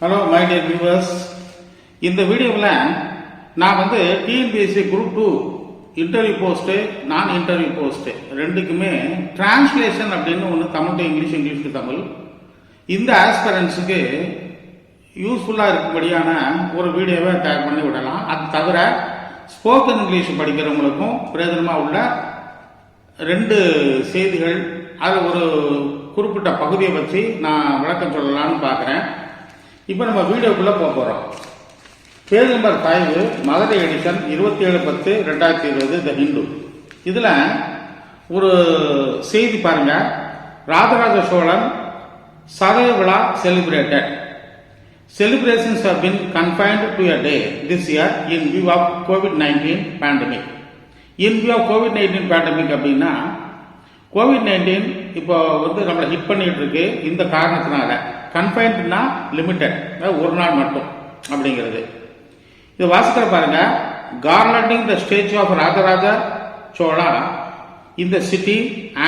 Hello my dear viewers, இந்த வீடியோவில் நான் TNPSC Group 2 இன்டர்வியூ போஸ்ட்டு நான் இன்டர்வியூ போஸ்ட்டு ரெண்டுக்குமே டிரான்ஸ்லேஷன் அப்படின்னு ஒன்று Tamil to English, English to Tamil இந்த ஆஸ்பிரன்ஸுக்கு யூஸ்ஃபுல்லாக இருக்கும்படியான ஒரு வீடியோவை டேக் பண்ணி விடலாம். அது தவிர ஸ்போக்கன் இங்கிலீஷ் படிக்கிறவங்களுக்கும் பிரயோஜனமாக உள்ள ரெண்டு செய்திகள், அதில் ஒரு குறிப்பிட்ட பகுதியை வச்சு நான் விளக்கம் சொல்லலான்னு பார்க்குறேன். இப்போ நம்ம வீடியோக்குள்ளே போகிறோம். பேஜ் நம்பர் 5 மதுரை எடிஷன் 27/10/2020 த ஹிந்து. இதில் ஒரு செய்தி பாருங்க. ராஜராஜ சோழன் சதய விழா celebrated. Celebrations have been confined to a day this year in view of COVID-19 pandemic. In view of COVID-19 pandemic அப்படின்னா COVID-19 இப்போ நம்மளை ஹிட் பண்ணிட்டு இருக்கு. இந்த காரணத்தினால கன்ஃபைன்ட்னா லிமிட்டட், ஒரு நாள் மட்டும் அப்படிங்கிறது. இது வாசிக்கிற பாருங்க. Garlanding the statue of Rajaraja Chola in the city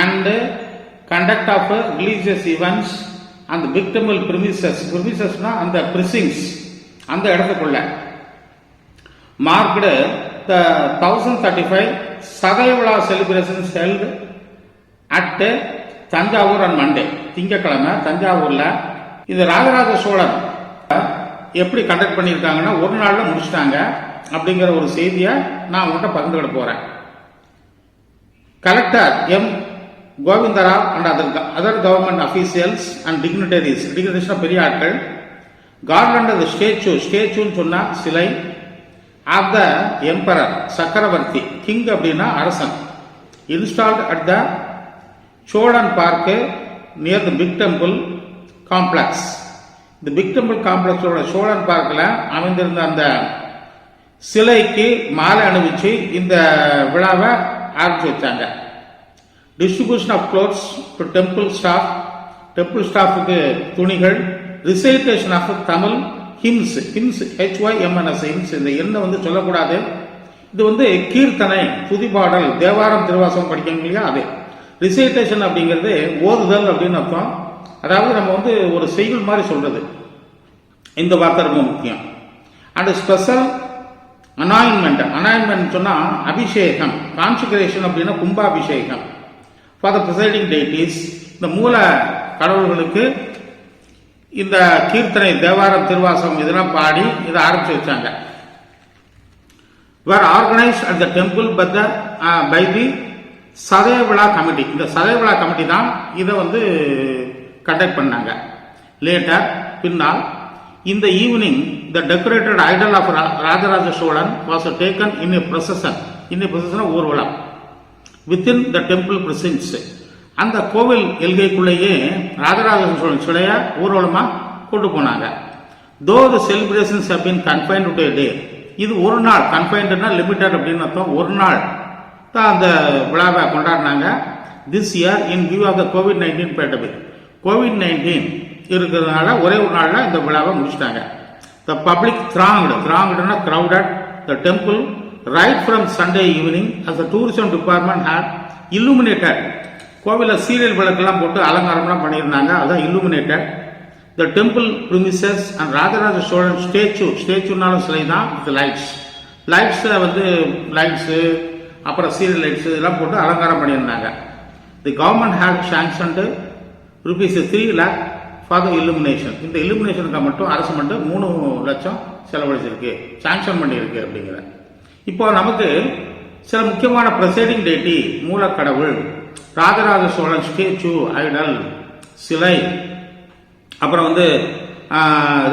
and conduct of religious events அந்த பிக் டெம்பிள் பிரிமிசஸ்னா அந்த பிரிசிங்ஸ் அந்த இடத்துக்குள்ள marked the 1035 Sathaya Vizha celebrations held at Thanjavur and Monday. திங்கக்கிழமை தஞ்சாவூர்ல இந்த ராஜராஜ சோழன் எப்படி கண்டக்ட் பண்ணியிருக்காங்கன்னா ஒரு நாள்ல முடிச்சிட்டாங்க அப்படிங்கிற ஒரு செய்தியை நான் உங்கள்கிட்ட பகிர்ந்துக்கிட போறேன். Collector M Govindarao and other government officials and dignitaries பெரிய ஆட்கள் கார்லண்ட் ஸ்டேச்சுன்னு சொன்னா சிலை ஆஃப் த எம்பரர் சக்கரவர்த்தி கிங் அப்படின்னா அரசன் installed at the Cholan park near the big temple complex. இந்த பிக் டெம்பிள் காம்ப்ளெக்ஸோட சோழன் பார்க்கில் அமைந்திருந்த அந்த சிலைக்கு மாலை அணிவிச்சு இந்த விழாவை ஆரம்பிச்சு வச்சாங்க. Distribution of clothes to temple ஸ்டாஃபுக்கு துணிகள், recitation of Tamil hymns HYMNS hymns, இந்த எண்ணை சொல்லக்கூடாது. இது கீர்த்தனை, துதிபாடல், தேவாரம், திருவாசகம் படிக்கணும் இல்லையா, அது ரிசைட்டேஷன் அப்படிங்கிறது ஓதுதல் அப்படின்னு அர்த்தம். அதாவது நம்ம ஒரு செய்யுள் மாதிரி சொல்றது. இந்த வார்த்தை ரொம்ப முக்கியம். அண்ட் ஸ்பெஷல் அனாயின்மெண்ட் சொன்னா அபிஷேகம், கான்சிகரேஷன் அப்படின்னா கும்பாபிஷேகம் ஃபார் த பிரைடிங் டெய்டிஸ், இந்த மூல கடவுள்களுக்கு இந்த கீர்த்தனை, தேவாரம், திருவாசகம் இதெல்லாம் பாடி இதை ஆரம்பிச்சு வச்சாங்க. were organized at the temple by the சதய விழா கமிட்டி. இந்த சதய விழா கமிட்டி தான் இதை கண்டக்ட் பண்ணாங்க. லேட்டர் பின்னால் இந்த evening the decorated idol of Rajaraja Cholan was taken in a procession ஊர்வலம் வித்தின் த டெம்பிள் பிரசின்ஸ். அந்த கோவில் எல்கைக்குள்ளேயே ராஜராஜ சோழன் சிலைய ஊர்வலமா கொண்டு போனாங்க. Though the celebrations have been confined to a day. இது ஒரு நாள், கன்ஃபைன்ட்னா லிமிட்டட் அப்படின்னு அர்த்தம். ஒரு நாள் தான் அந்த விழாவை கொண்டாடினாங்க. This year in view of the COVID-19 pandemic. COVID-19 இருக்கிறதுனால ஒரே ஒரு நாள்ல இந்த விழாவை முடிச்சிட்டாங்க. த பப்ளிக் throngedனா crowded the temple right from Sunday evening as the tourism department had illuminated. கோவில சீரியல் விளக்கெல்லாம் போட்டு அலங்காரம்லாம் பண்ணியிருந்தாங்க. அதான் illuminated the temple premises and Rajaraja Cholan ஸ்டேச்சுனாலும் சிலை தான். லைட்ஸ் அப்புறம் சீரியல் லைட்ஸ் இதெல்லாம் போட்டு அலங்காரம் பண்ணியிருந்தாங்க. The government have sanctioned ₹3 lakh for the illumination. இந்த illuminationக்கு மட்டும் அரசு மட்டும் 3 லட்சம் செலவழிச்சிருக்கு, சாங்ஷன் பண்ணியிருக்கு அப்படிங்கிற. இப்போ நமக்கு சில முக்கியமான ப்ரெசைடிங் டேட்டி, மூலக்கடவுள், ராஜராஜ சோழன் ஸ்டேச்சு, ஐடல், சிலை, அப்புறம்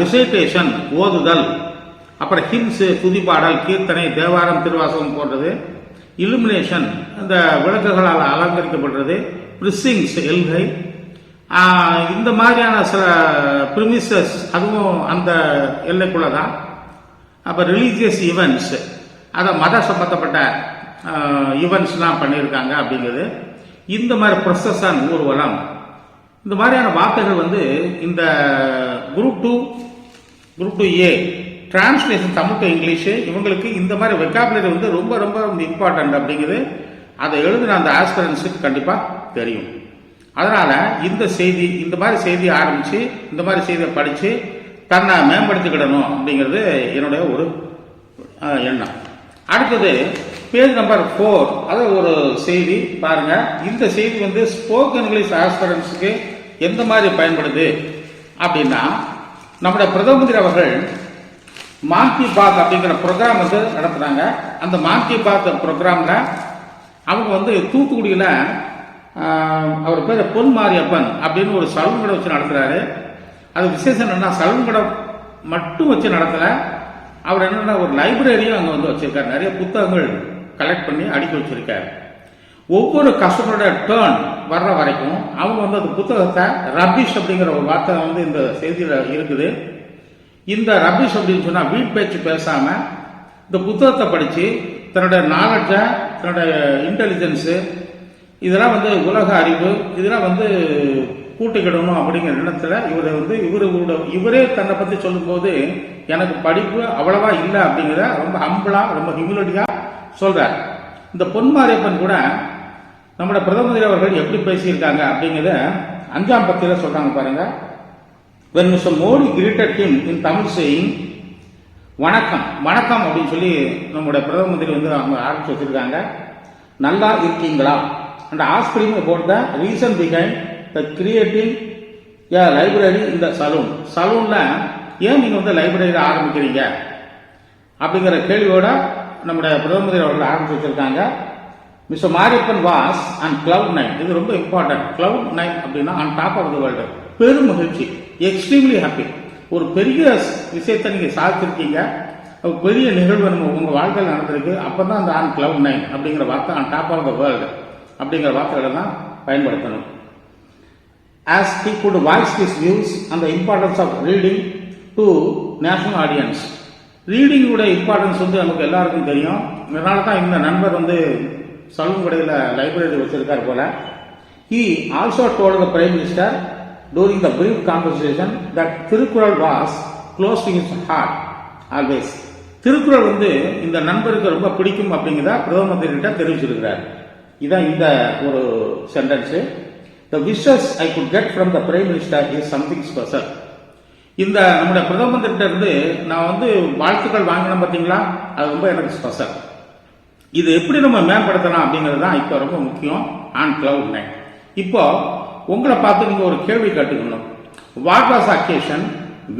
ரிசைட்டேஷன் ஓதுதல், அப்புறம் ஹிம்ஸ் துதிபாடல், கீர்த்தனை, தேவாரம், திருவாசகம் போன்றது, இல்லுமினேஷன் அந்த விளக்குகளால் அலங்கரிக்கப்படுறது, பிரிசிங்ஸ் எல்கை, இந்த மாதிரியான சில பிரிமிசஸ் அதுவும் அந்த எல்லைக்குள்ளதான். அப்ப ரிலீஜியஸ் ஈவெண்ட்ஸ், அதை மத சம்பந்தப்பட்ட ஈவெண்ட்ஸ்லாம் பண்ணியிருக்காங்க அப்படிங்கிறது. இந்த மாதிரி ப்ரொசஷன் ஊர்வலம், இந்த மாதிரியான வார்த்தைகள் இந்த group 2A translation Tamil to English இவங்களுக்கு இந்த மாதிரி வெக்காபுலரி ரொம்ப ரொம்ப இம்பார்ட்டன்ட் அப்படிங்கிறது. அதை எழுதின அந்த ஆஸ்பிரன்ஸுக்கு கண்டிப்பா தெரியும். அதனால இந்த மாதிரி செய்தி ஆரம்பிச்சு இந்த மாதிரி செய்தியை படிச்சு தன்னை மேம்படுத்திக்கிடணும் அப்படிங்கிறது என்னுடைய ஒரு எண்ணம். அடுத்தது பேஜ் நம்பர் 4, அது ஒரு செய்தி பாருங்க. இந்த செய்தி வந்து ஸ்போக்கன் இங்கிலீஷ் ஆஸ்பிரன்ட்ஸுக்கு எந்த மாதிரி பயன்படுது அப்படின்னா, நம்முடைய பிரதம மந்திரி அவர்கள் மான் கி பாத் அப்படிங்கிற ப்ரோக்ராம் வந்து நடத்துறாங்க. அந்த மான் கி பாத் ப்ரோக்ராம்ல அவங்க வந்து தூத்துக்குடியில் அவர் பேர் பொன் மாரியப்பன் அப்படின்னு ஒரு சலூன் கடை வச்சு நடத்துறாரு. அது விசேஷம் என்னன்னா, சலூன் கடை மட்டும் வச்சு நடத்தல, அவர் என்னன்னா ஒரு லைப்ரரியும் அங்கே வந்து வச்சிருக்காரு. நிறைய புத்தகங்கள் கலெக்ட் பண்ணி அடுக்கி வச்சிருக்காரு. ஒவ்வொரு கஸ்டமரோட டேர்ன் வர்ற வரைக்கும் அவங்க வந்து அந்த புத்தகத்தை ரபிஷ் அப்படிங்கிற ஒரு வார்த்தை வந்து இந்த செய்தியில் இருக்குது. இந்த ரபிஷ் அப்படின்னு சொன்னா வீட் பேச்சு பேசாம இந்த புத்தகத்தை படிச்சு தன்னுடைய நாலேஜை, தன்னுடைய இன்டெலிஜென்ஸு, இதெல்லாம் வந்து உலக அறிவு, இதெல்லாம் வந்து கூட்டிக்கிடணும் அப்படிங்கிற எண்ணத்துல இவரே தன்னை பத்தி சொல்லும் போது, எனக்கு படிப்பு அவ்வளவா இல்லை அப்படிங்கிற ரொம்ப ஹம்பிளா, ரொம்ப ஹியூமிலிட்டியா சொல்றார். இந்த பொன்மாரியப்பன் கூட நம்முடைய பிரதம மந்திரி அவர்கள் எப்படி பேசியிருக்காங்க அப்படிங்கிறத 5ஆம் பத்தியில சொல்றாங்க பாருங்க. when Mr. Modi greeted him in Tamil saying வணக்கம் வணக்கம் அப்படின்னு சொல்லி நம்முடைய பிரதம மந்திரி வந்து அவங்க ஆரம்பிச்சு வச்சிருக்காங்க. நல்லா இருக்கீங்களா and asked him about the reason behind the creating a library in the saloon. சலூன்ல ஏன் நீங்க வந்து லைப்ரரி ஆரம்பிக்கிறீங்க அப்படிங்கிற கேள்வியோட நம்முடைய பிரதம மந்திரி அவர்கள் ஆரம்பிச்சு வச்சிருக்காங்க. Mister Mariappan was and cloud 9. இது ரொம்ப இம்பார்ட்டன்ட். கிளவுட் 9 அப்படின்னா on top of the world, பெரும் மகிழ்ச்சி, எக்ஸ்ட்ரீம்லி ஹாப்பி. ஒரு பெரிய விஷயத்தை நீங்க சாதிச்சிருக்கீங்க, பெரிய நிகழ்வு உங்க வாழ்க்கையில் நடந்திருக்கு. அப்பதான் அந்த ஆன் கிளவுட் 9 அப்படிங்கிற வார்த்தை, on top of the world அப்படிங்கிற வார்த்தைகளை தான் பயன்படுத்தணும். As he could voice his views on the importance of reading to national audience. ரீடிங்கோட இம்பார்ட்டன்ஸ் வந்து நமக்கு எல்லாருக்கும் தெரியும். இதனால தான் இந்த நண்பர் வந்து சலூன் கடையில் லைப்ரரி வச்சிருக்கார் போல. He also told the Prime Minister during the brief conversation that Thirukkural was close to his heart always. Thirukkural வந்து இந்த நண்பருக்கு ரொம்ப பிடிக்கும் அப்படிங்கிறத பிரதம மந்திரி கிட்ட தெரிவிச்சிருக்கிறார். இதான் இந்த ஒரு sentence. The wishes I could get from the Prime Minister is something special. இந்த நம்முடைய பிரதம மந்திரிட்ட இருந்து நான் வந்து வாழ்த்துக்கள் வாங்கினேன் பார்த்தீங்களா, அது ரொம்ப எனக்கு ஸ்பெஷல். இது எப்படி நம்ம மேம்படுத்தலாம் அப்படிங்கிறது தான் இப்போ ரொம்ப முக்கியம் ஆன் கிளவுட் 9. இப்போ உங்களை பார்த்து நீங்க ஒரு கேள்வி கேட்டுக்கணும். What was occasion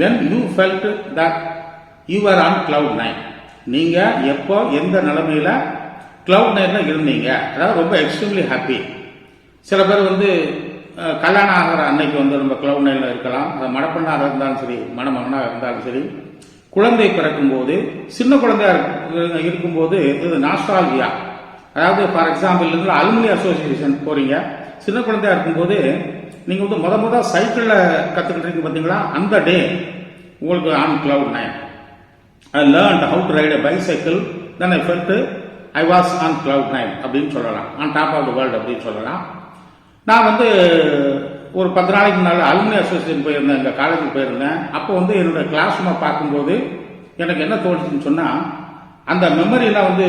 when you felt that you were on cloud 9? நீங்க எப்போ எந்த நிலைமையில கிளவுட் 9ல இருந்தீங்க? அதாவது ரொம்ப எக்ஸ்ட்ரீம்லி ஹாப்பி. சில பேர் வந்து கல்யாணம் ஆகிற அன்னைக்கு வந்து நம்ம கிளவுட் 9ல இருக்கலாம். அது மணப்பெண்ணாக இருந்தாலும் சரி, மணமகனாக இருந்தாலும் சரி, குழந்தை பிறக்கும் போது, சின்ன குழந்தையா இருக்கும்போது இது நாஸ்டால்ஜியா. அதாவது ஃபார் எக்ஸாம்பிள் இருந்து அலுமினி அசோசியேஷன் போறீங்க, சின்ன குழந்தையா இருக்கும்போது நீங்க வந்து முத சைக்கிள்ல கத்துக்கிட்டு இருக்கீங்க பார்த்தீங்களா, அந்த டே உங்களுக்கு on cloud 9. I learned how to ride a bicycle, then I felt I was on cloud 9 அப்படின்னு சொல்லலாம், on top of the world அப்படின்னு சொல்லலாம். நான் வந்து ஒரு 10 நாளைக்கு முன்னால் அலுமினி அசோசியேஷன் போயிருந்தேன், எங்கள் காலேஜுக்கு போயிருந்தேன். அப்போ வந்து என்னோட கிளாஸ் ரூமை பார்க்கும்போது எனக்கு என்ன தோணுச்சுன்னு சொன்னால், அந்த மெமரிலாம் வந்து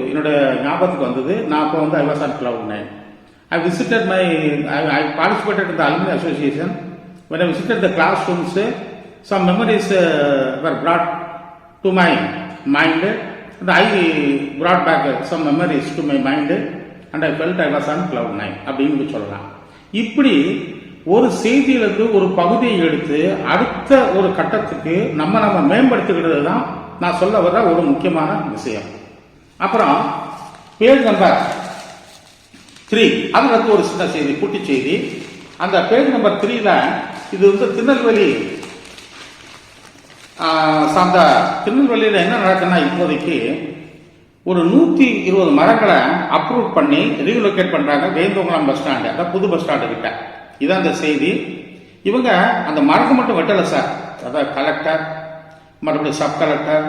என்னோட ஞாபகத்துக்கு வந்தது. நான் அப்போ வந்து I was on cloud 9. I participated in the alumni association. When I visited the classrooms, some memories were brought to my mind, and I brought back some memories to my mind, and I felt I was on cloud 9 அப்படின்னு சொல்லலாம். இப்படி ஒரு செய்தியிலிருந்து ஒரு பகுதியை எடுத்து அடுத்த ஒரு கட்டத்துக்கு நம்ம மேம்படுத்திக்கிறது தான் நான் சொல்ல வர ஒரு முக்கியமான விஷயம். அப்புறம் பேஜ் நம்பர் 3, அதுல இருந்து ஒரு சின்ன செய்தி, குட்டி செய்தி. அந்த பேஜ் நம்பர் 3ல இது வந்து திருநெல்வேலி சார்ந்த. திருநெல்வேலியில என்ன நடக்குன்னா, இப்போதைக்கு ஒரு 120 மரங்களை அப்ரூவ் பண்ணி ரீலோகேட் பண்றாங்க வேந்தோங்குளம் பஸ் ஸ்டாண்டு, அதான் புது பஸ் ஸ்டாண்டு கிட்ட. இதான் அந்த செய்தி. இவங்க அந்த மரத்தை மட்டும் வெட்டல சார், அதாவது கலெக்டர், மறுபடியும் சப் கலெக்டர்,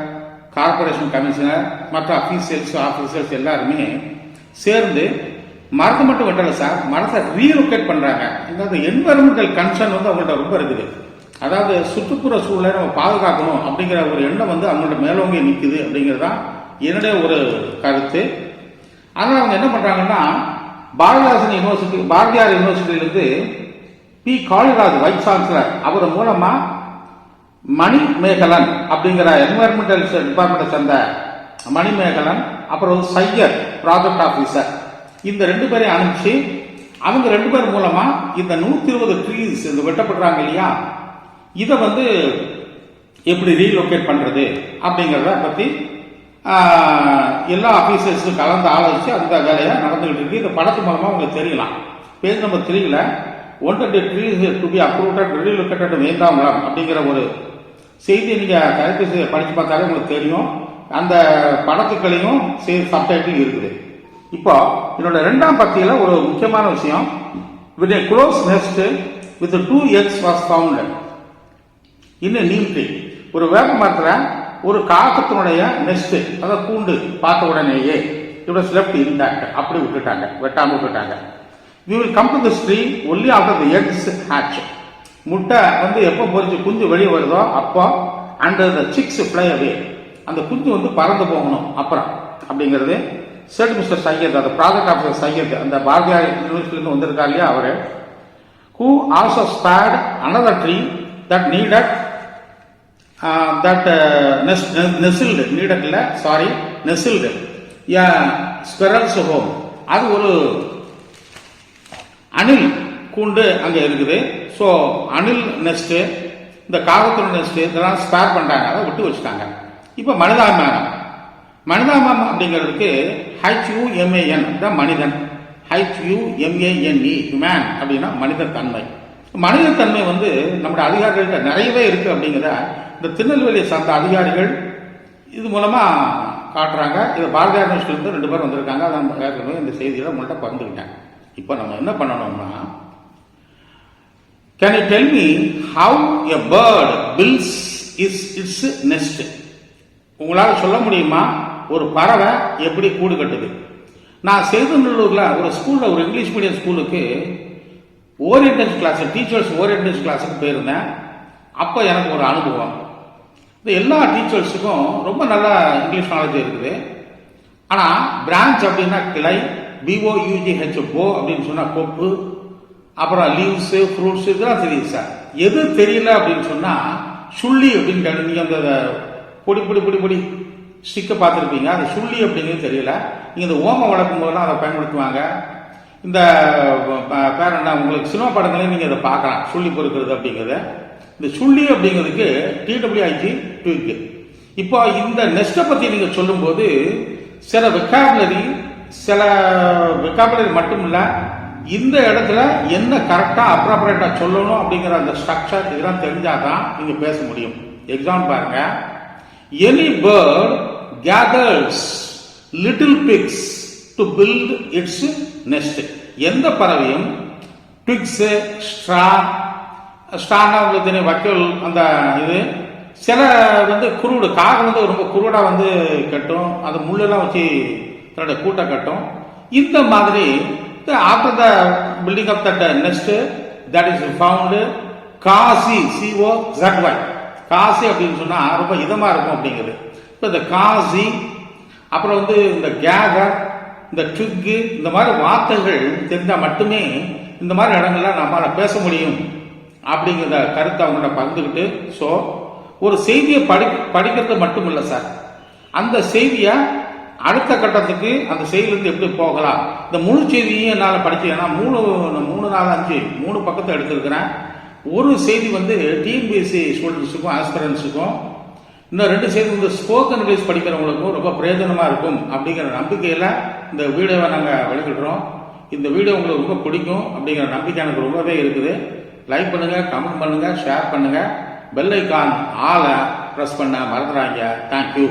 கார்பரேஷன் கமிஷனர், மற்ற ஆபீசியல்ஸ் எல்லாருமே சேர்ந்து மரத்தை மட்டும் வெட்டல சார், மரத்தை ரீலோகேட் பண்றாங்க. இந்த என்வரன்மெண்டல் கன்சர்ன் வந்து அவங்கள்ட்ட ரொம்ப இருக்குது. அதாவது சுற்றுப்புற சூழலை நம்ம பாதுகாக்கணும் அப்படிங்கிற ஒரு எண்ணம் வந்து அவங்கள்ட்ட மேலோங்கி நிற்குது அப்படிங்கிறதா என்னுடைய ஒரு கருத்து. அதனால அவங்க என்ன பண்றாங்கன்னா, பாரதியார் யூனிவர்சிட்டியிலிருந்து பி. காளிராஜ் வைஸ் சான்சலர் அவர் மூலமா மணிமேகலன் அப்படிங்கிற என்வாயர்மெண்டல் டிபார்ட்மெண்ட்டை சேர்ந்த மணிமேகலன், அப்புறம் சையர் ப்ராஜெக்ட் ஆஃபீஸர், இந்த 2 பேரையும் அனுப்பிச்சு அவங்க 2 பேர் மூலமா இந்த 120 ட்ரீஸ் இந்த வெட்டப்படுறாங்க இல்லையா, இதை வந்து எப்படி ரீலோகேட் பண்றது அப்படிங்கிறத பத்தி எல்லா ஆபீசர்ஸும் கலந்து ஆலோசிச்சு அந்த வேலையை நடந்துகிட்டு இருக்கு. இந்த படத்து மூலமா உங்களுக்கு தெரியலாம். பேஜ் நம்பர் 3ல 120 trees to be approved relocated வேண்டாமலம் அப்படிங்கிற ஒரு செய்தியை நீங்க கைபேசியை படிச்சு பார்த்தாலே உங்களுக்கு தெரியும். அந்த படத்துக்களையும் சப்டைட்டில் இருக்குது. இப்போ என்னோட 2ஆம் பத்தியில ஒரு முக்கியமான விஷயம், with a close nest with 2 eggs was found in a neem tree. ஒரு வேப்ப மரத்துல ஒரு காகத்தினுடைய நெஸ்ட், அதாவது கூண்டு பார்த்த உடனேயே it was left intact, அப்படி விட்டுட்டாங்க, வெட்டாம விட்டுட்டாங்க. we will come to this tree only after the eggs hatch. முட்டை வந்து எப்போ பொறிச்சு குஞ்சு வெளியே வருதோ அப்போ and the chicks fly away, அந்த குஞ்சு வந்து பறந்து போகணும் அப்புறம் அப்படிங்கிறது said Mr. Sayyed, அந்த ப்ராஜெக்ட் ஆஃபீஸர் சையத், அந்த பாரதியார் யூனிவர்சிட்டியிலிருந்து வந்திருக்கார் இல்லையா அவரு, who also spared another tree that needed nestled a squirrel's home. அது ஒரு அணில் கூண்டு அங்க இருக்குது. ஸோ அணில் நெஸ்ட், இந்த காகத்தோட நெஸ்ட் இதெல்லாம் ஸ்பேர் பண்றாங்க, அதை விட்டு வச்சுட்டாங்க. இப்போ மனிதாபிமானம் அப்படிங்கிறதுக்கு HUMAN தான் மனிதன், HUMANE ஹியூமன் அப்படின்னா மனித தன்மை. மனித தன்மை வந்து நம்முடைய அதிகாரிகள்கிட்ட நிறையவே இருக்கு அப்படிங்கிறத இந்த திருநெல்வேலியை சார்ந்த அதிகாரிகள் இது மூலமா காட்டுறாங்க. இது பாரதியார் யூனிவர்சிட்டியிலிருந்து 2 பேர் வந்திருக்காங்க. அதான் இந்த செய்திகளை உங்கள்கிட்ட பகிர்ந்துக்கிட்டேன். இப்போ நம்ம என்ன பண்ணணும்னா, can you tell me how a bird builds its nest? உங்களால் சொல்ல முடியுமா ஒரு பறவை எப்படி கூடு கட்டுது? நான் சேதுநல்லூர்ல ஒரு ஸ்கூல்ல, ஒரு இங்கிலீஷ் மீடியம் ஸ்கூலுக்கு ஓரியன்டேஷன் கிளாஸ், டீச்சர்ஸ் ஓரியன்டேஷன் கிளாஸுக்கு போயிருந்தேன். அப்போ எனக்கு ஒரு அனுபவம். இந்த எல்லா டீச்சர்ஸுக்கும் ரொம்ப நல்ல இங்கிலீஷ் நாலேஜ் இருக்குது. ஆனால் பிரான்ச் அப்படின்னா கிளை, BOUGH போ அப்படின்னு சொன்னா கொப்பு, அப்புறம் லீவ்ஸ், ஃப்ரூட்ஸ் இதெல்லாம் தெரியுது சார். எது தெரியல அப்படின்னு சொன்னா சுள்ளி அப்படின்னு கேட்டு, நீங்க அந்த பொடி பொடி பொடி பொடி ஸ்டிக்கை பார்த்துருப்பீங்க, அது சுள்ளி அப்படிங்கிறது தெரியல. நீங்க இந்த ஓமம் வளர்க்கும் போதெல்லாம் அதை பயன்படுத்துவாங்க. இந்த பேர் என்ன, உங்களுக்கு சினிமா படங்களையும் நீங்க அதை பார்க்கலாம், சுள்ளி பொறுக்கிறது அப்படிங்கிறது. இந்த சுள்ளி அப்படிங்கிறதுக்கு TWIG ட்விக். இப்போ இந்த நெஸ்ட்டை பத்தி நீங்க சொல்லும் போது சில வெக்காபுலரி மட்டும் இல்ல, இந்த இடத்துல என்ன கரெக்டா அப்ராப்ரேட்டா சொல்லணும் அப்படிங்கிற அந்த ஸ்ட்ரக்சர் இதெல்லாம் தெரிஞ்சாதான் நீங்க பேச முடியும். எக்ஸாம்பிள் பாருங்க, any bird gathers little bits to build its nest. எந்த பறவையும் பிக்ஸ், ஸ்ட்ரானா உங்களுக்கு வைக்கோல், அந்த இது சில வந்து குருடு, காகம் வந்து ரொம்ப குருடா வந்து கட்டும், அது முள்ளெல்லாம் வச்சு தன்னோட கூட்டை கட்டும். இந்த மாதிரி after the building of that nest that is found cosy, COZY, cosy அப்படின்னு சொன்னா ரொம்ப இதமா இருக்கும் அப்படிங்கிறது. இப்போ இந்த காசி, அப்புறம் வந்து இந்த கேதர், இந்த ட்விக், இந்த மாதிரி வார்த்தைகள் தெரிஞ்சா மட்டுமே இந்த மாதிரி இடங்கள்ல நம்மளால பேச முடியும் அப்படிங்கிற கருத்தை அவங்களோட பகிர்ந்துக்கிட்டு, ஸோ ஒரு செய்தியை படிக்கிறது மட்டும் இல்லை சார், அந்த செய்தியை அடுத்த கட்டத்துக்கு அந்த செய்தியிலிருந்து எப்படி போகலாம், இந்த முழு செய்தியும் என்னால் படிச்சேன்னா 3, 4, 5 3 பக்கத்தை எடுத்திருக்கிறேன். ஒரு செய்தி வந்து TNPSC ஸ்டூடெண்ட்ஸுக்கும் ஆஸ்பிரன்ஸுக்கும், இன்னும் 2 செய்தி வந்து ஸ்போக்கன் இங்கிலீஷ் படிக்கிறவங்களுக்கும் ரொம்ப பிரயோஜனமா இருக்கும் அப்படிங்கிற நம்பிக்கையில இந்த வீடியோவை நாங்கள் வெளியிடுறோம். இந்த வீடியோ உங்களுக்கு ரொம்ப பிடிக்கும் அப்படிங்கிற நம்பிக்கை எனக்கு ரொம்பவே இருக்குது. லைக் பண்ணுங்க, கமெண்ட் பண்ணுங்க, ஷேர் பண்ணுங்க, பெல் ஐக்கான் ஆலை பிரஸ் பண்ண மறந்துடாங்க. தேங்க்யூ.